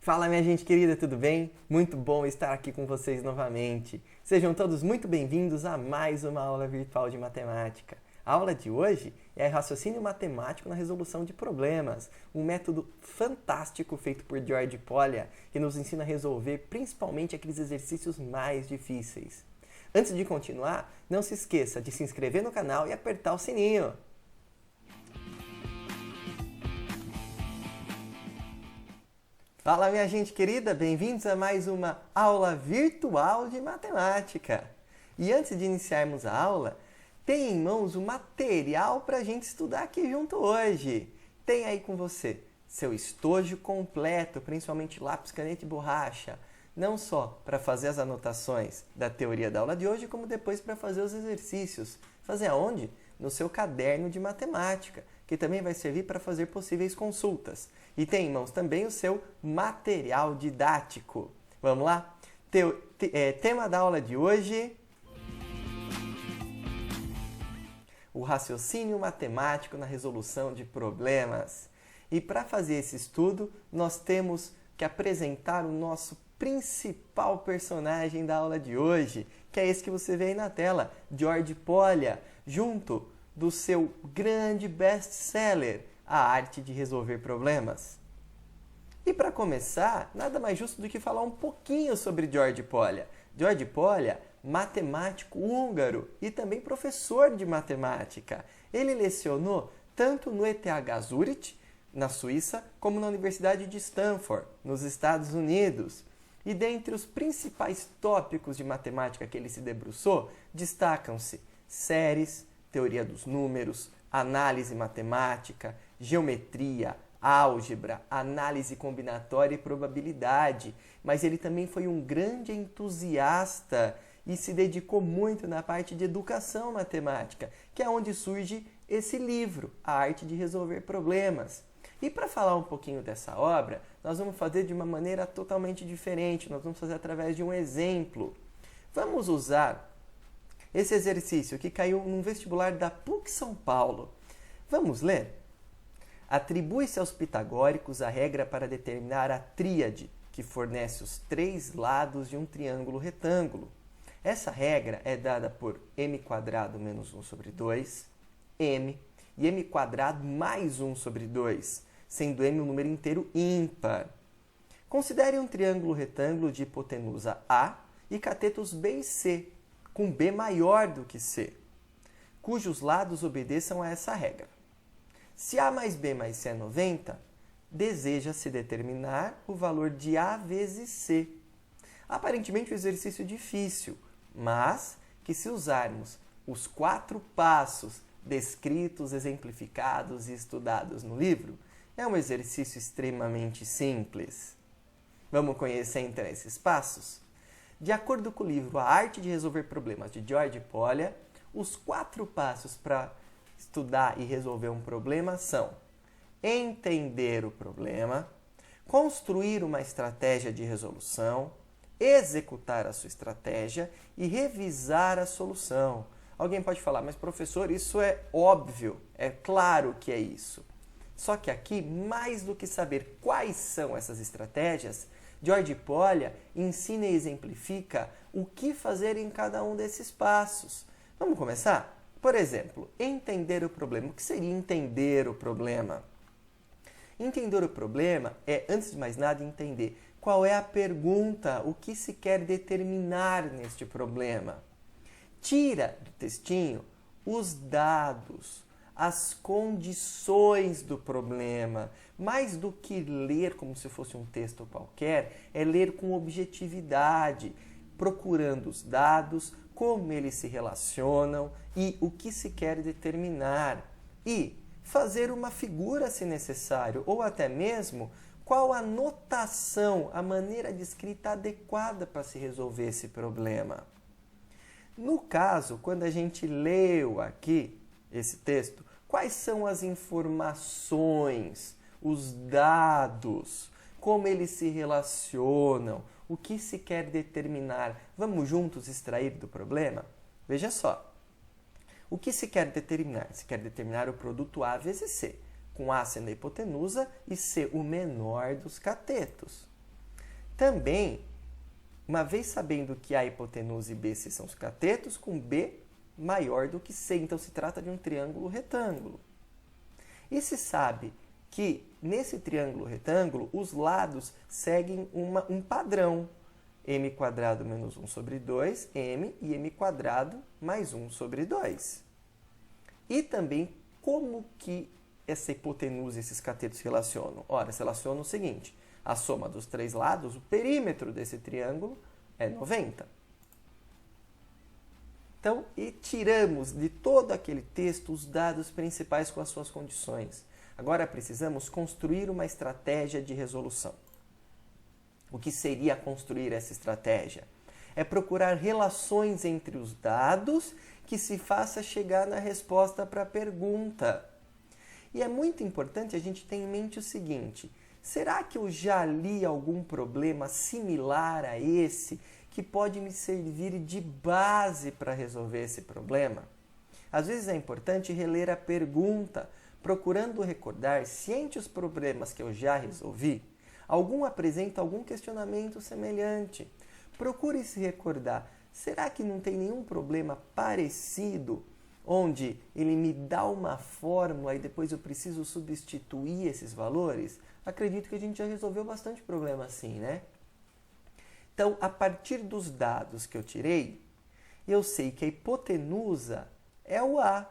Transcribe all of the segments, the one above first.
Fala, minha gente querida, tudo bem? Muito bom estar aqui com vocês novamente. Sejam todos muito bem-vindos a mais uma aula virtual de matemática. A aula de hoje é raciocínio matemático na resolução de problemas, um método fantástico feito por George Polya, que nos ensina a resolver principalmente aqueles exercícios mais difíceis. Antes de continuar, não se esqueça de se inscrever no canal e apertar o sininho. Fala, minha gente querida, bem-vindos a mais uma aula virtual de matemática. E antes de iniciarmos a aula, tem em mãos o material para a gente estudar aqui junto hoje. Tem aí com você seu estojo completo, principalmente lápis, caneta e borracha, não só para fazer as anotações da teoria da aula de hoje, como depois para fazer os exercícios. Fazer aonde? No seu caderno de matemática, que também vai servir para fazer possíveis consultas. E tem em mãos também o seu material didático. Vamos lá? Tema da aula de hoje: o raciocínio matemático na resolução de problemas. E para fazer esse estudo, nós temos que apresentar o nosso principal personagem da aula de hoje, que é esse que você vê aí na tela, George Polya, junto do seu grande best-seller, A Arte de Resolver Problemas. E para começar, nada mais justo do que falar um pouquinho sobre George Polya. George Polya, matemático húngaro e também professor de matemática. Ele lecionou tanto no ETH Zurich, na Suíça, como na Universidade de Stanford, nos Estados Unidos. E dentre os principais tópicos de matemática que ele se debruçou, destacam-se séries, teoria dos números, análise matemática, geometria, álgebra, análise combinatória e probabilidade. Mas ele também foi um grande entusiasta e se dedicou muito na parte de educação matemática, que é onde surge esse livro, A Arte de Resolver Problemas. E para falar um pouquinho dessa obra, nós vamos fazer de uma maneira totalmente diferente. Nós vamos fazer através de um exemplo. Vamos usar esse exercício que caiu num vestibular da PUC São Paulo. Vamos ler? Atribui-se aos pitagóricos a regra para determinar a tríade, que fornece os três lados de um triângulo retângulo. Essa regra é dada por m² menos 1 sobre 2, m, e m² mais 1 sobre 2, sendo m um número inteiro ímpar. Considere um triângulo retângulo de hipotenusa A e catetos B e C, com B maior do que C, cujos lados obedeçam a essa regra. Se A mais B mais C é 90, deseja-se determinar o valor de A vezes C. Aparentemente um exercício difícil, mas que se usarmos os 4 passos descritos, exemplificados e estudados no livro, é um exercício extremamente simples. Vamos conhecer então esses passos? De acordo com o livro A Arte de Resolver Problemas, de George Polya, os 4 passos para estudar e resolver um problema são: entender o problema, construir uma estratégia de resolução, executar a sua estratégia e revisar a solução. Alguém pode falar, mas professor, isso é óbvio, é claro que é isso. Só que aqui, mais do que saber quais são essas estratégias, George Polya ensina e exemplifica o que fazer em cada um desses passos. Vamos começar? Por exemplo, entender o problema. O que seria entender o problema? Entender o problema é, antes de mais nada, entender qual é a pergunta, o que se quer determinar neste problema. Tira do textinho os dados, as condições do problema. Mais do que ler como se fosse um texto qualquer, é ler com objetividade, procurando os dados, como eles se relacionam e o que se quer determinar. E fazer uma figura se necessário, ou até mesmo qual a notação, a maneira de escrita adequada para se resolver esse problema. No caso, quando a gente leu aqui esse texto, quais são as informações, os dados, como eles se relacionam, o que se quer determinar? Vamos juntos extrair do problema? Veja só. O que se quer determinar? Se quer determinar o produto A vezes C, com A sendo a hipotenusa e C o menor dos catetos. Também, uma vez sabendo que A é hipotenusa e BC são os catetos, com B maior do que C. Então, se trata de um triângulo retângulo. E se sabe que nesse triângulo retângulo, os lados seguem um padrão. M² menos 1 sobre 2, M, e M² mais 1 sobre 2. E também como que essa hipotenusa e esses catetos se relacionam? Ora, se relacionam o seguinte: a soma dos três lados, o perímetro desse triângulo é 90. Então, e tiramos de todo aquele texto os dados principais com as suas condições. Agora precisamos construir uma estratégia de resolução. O que seria construir essa estratégia? É procurar relações entre os dados que se faça chegar na resposta para a pergunta. E é muito importante a gente ter em mente o seguinte: será que eu já li algum problema similar a esse que pode me servir de base para resolver esse problema? Às vezes é importante reler a pergunta, procurando recordar se entre os problemas que eu já resolvi, algum apresenta algum questionamento semelhante. Procure se recordar, será que não tem nenhum problema parecido, onde ele me dá uma fórmula e depois eu preciso substituir esses valores? Acredito que a gente já resolveu bastante problema assim, né? Então, a partir dos dados que eu tirei, eu sei que a hipotenusa é o A.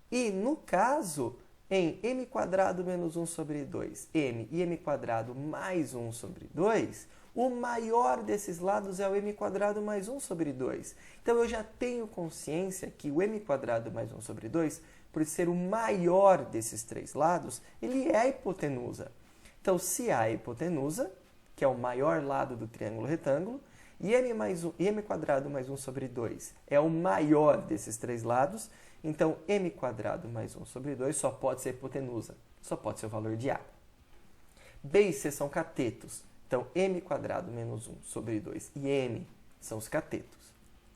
E, no caso, em M² menos 1 sobre 2, M e M² mais 1 sobre 2, o maior desses lados é o M² mais 1 sobre 2. Então, eu já tenho consciência que o M² mais 1 sobre 2, por ser o maior desses três lados, ele é a hipotenusa. Então, se A é a hipotenusa, que é o maior lado do triângulo retângulo, e M² mais 1 sobre 2 é o maior desses três lados, então M² mais 1 sobre 2 só pode ser hipotenusa, só pode ser o valor de A. B e C são catetos, então M² menos 1 sobre 2 e M são os catetos.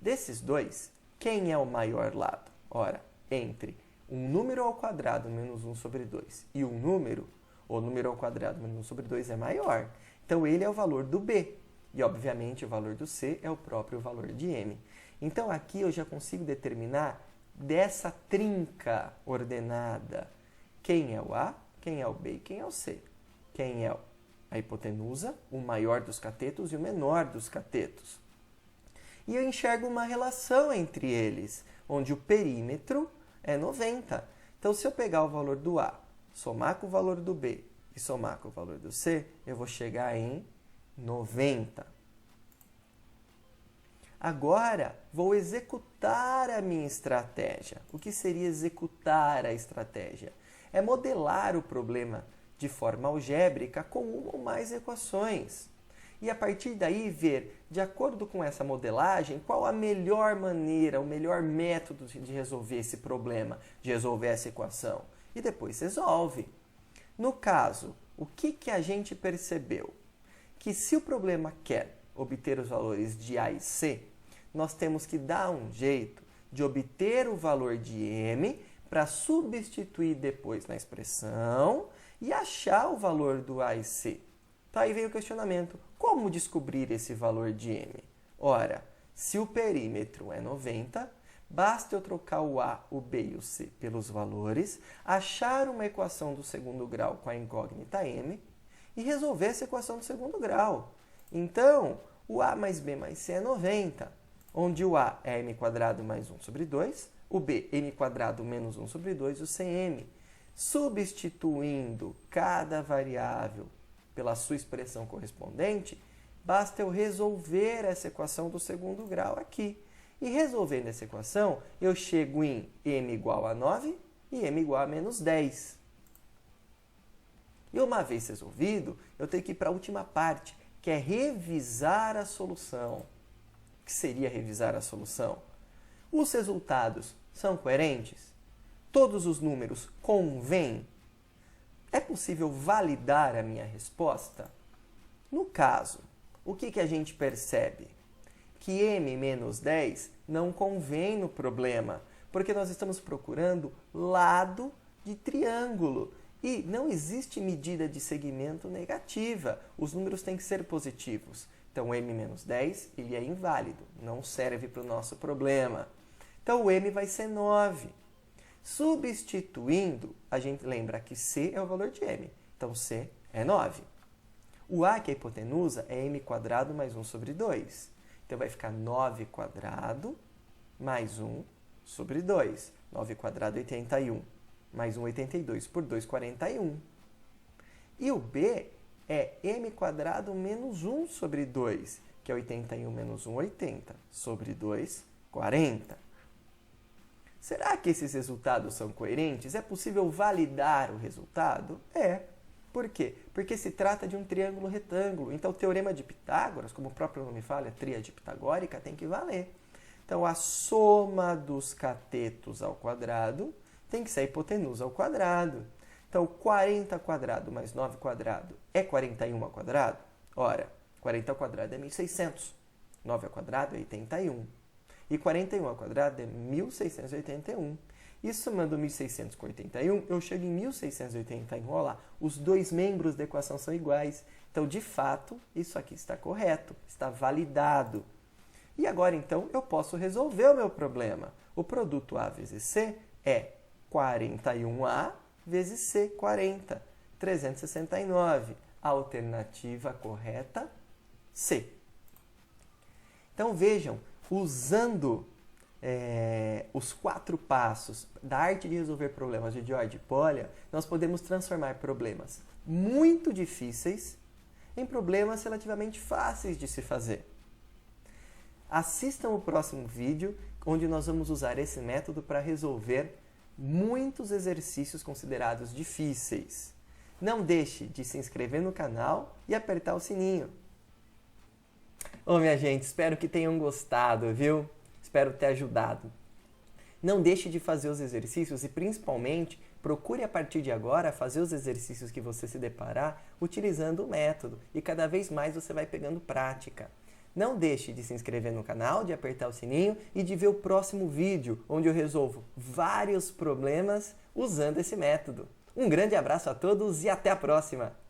Desses dois, quem é o maior lado? Ora, entre um número ao quadrado menos 1 sobre 2 e um número, o número ao quadrado menos 1 sobre 2 é maior. Então, ele é o valor do B. E, obviamente, o valor do C é o próprio valor de M. Então, aqui eu já consigo determinar dessa trinca ordenada quem é o A, quem é o B e quem é o C. Quem é a hipotenusa, o maior dos catetos e o menor dos catetos. E eu enxergo uma relação entre eles, onde o perímetro é 90. Então, se eu pegar o valor do A, somar com o valor do B e somar com o valor do C, eu vou chegar em 90. Agora, vou executar a minha estratégia. O que seria executar a estratégia? É modelar o problema de forma algébrica com uma ou mais equações. E a partir daí ver, de acordo com essa modelagem, qual a melhor maneira, o melhor método de resolver esse problema, de resolver essa equação. E depois resolve. No caso, o que a gente percebeu? Que se o problema quer obter os valores de A e C, nós temos que dar um jeito de obter o valor de M para substituir depois na expressão e achar o valor do A e C. Então aí vem o questionamento, como descobrir esse valor de M? Ora, se o perímetro é 90, basta eu trocar o A, o B e o C pelos valores, achar uma equação do segundo grau com a incógnita M e resolver essa equação do segundo grau. Então, o A mais B mais C é 90, onde o A é M² mais 1 sobre 2, o B M² menos 1 sobre 2 e o C M. Substituindo cada variável pela sua expressão correspondente, basta eu resolver essa equação do segundo grau aqui. E resolvendo essa equação, eu chego em M igual a 9 e M igual a menos 10. E uma vez resolvido, eu tenho que ir para a última parte, que é revisar a solução. O que seria revisar a solução? Os resultados são coerentes? Todos os números convêm? É possível validar a minha resposta? No caso, o que a gente percebe? Que M menos 10 não convém no problema, porque nós estamos procurando lado de triângulo. E não existe medida de segmento negativa. Os números têm que ser positivos. Então, m menos 10 ele é inválido, não serve para o nosso problema. Então, o m vai ser 9. Substituindo, a gente lembra que c é o valor de m. Então, c é 9. O a, que é a hipotenusa, é m² mais 1 sobre 2. Então, vai ficar 9² mais 1 sobre 2. 9², 81. Mais 1, 82. Por 2, 41. E o b é m² menos 1 sobre 2, que é 81 menos 1, 80. Sobre 2, 40. Será que esses resultados são coerentes? É possível validar o resultado? É. Por quê? Porque se trata de um triângulo retângulo. Então, o teorema de Pitágoras, como o próprio nome fala, a tríade pitagórica, tem que valer. Então, a soma dos catetos ao quadrado tem que ser a hipotenusa ao quadrado. Então, 40² mais 9² é 41 ao quadrado? Ora, 40 ao quadrado é 1.600. 9 ao quadrado é 81. E 41 ao quadrado é 1.681. E somando 1.600 com 81, eu chego em 1.681. Olha lá, os dois membros da equação são iguais. Então, de fato, isso aqui está correto, está validado. E agora, então, eu posso resolver o meu problema. O produto A vezes C é 41A vezes C, 40. 369. A alternativa correta, C. Então, vejam, usando os 4 passos da arte de resolver problemas de George Polya, nós podemos transformar problemas muito difíceis em problemas relativamente fáceis de se fazer. Assistam o próximo vídeo, onde nós vamos usar esse método para resolver muitos exercícios considerados difíceis. Não deixe de se inscrever no canal e apertar o sininho. Ô, minha gente, espero que tenham gostado, viu? Espero ter ajudado. Não deixe de fazer os exercícios e, principalmente, procure a partir de agora fazer os exercícios que você se deparar utilizando o método e cada vez mais você vai pegando prática. Não deixe de se inscrever no canal, de apertar o sininho e de ver o próximo vídeo, onde eu resolvo vários problemas usando esse método. Um grande abraço a todos e até a próxima!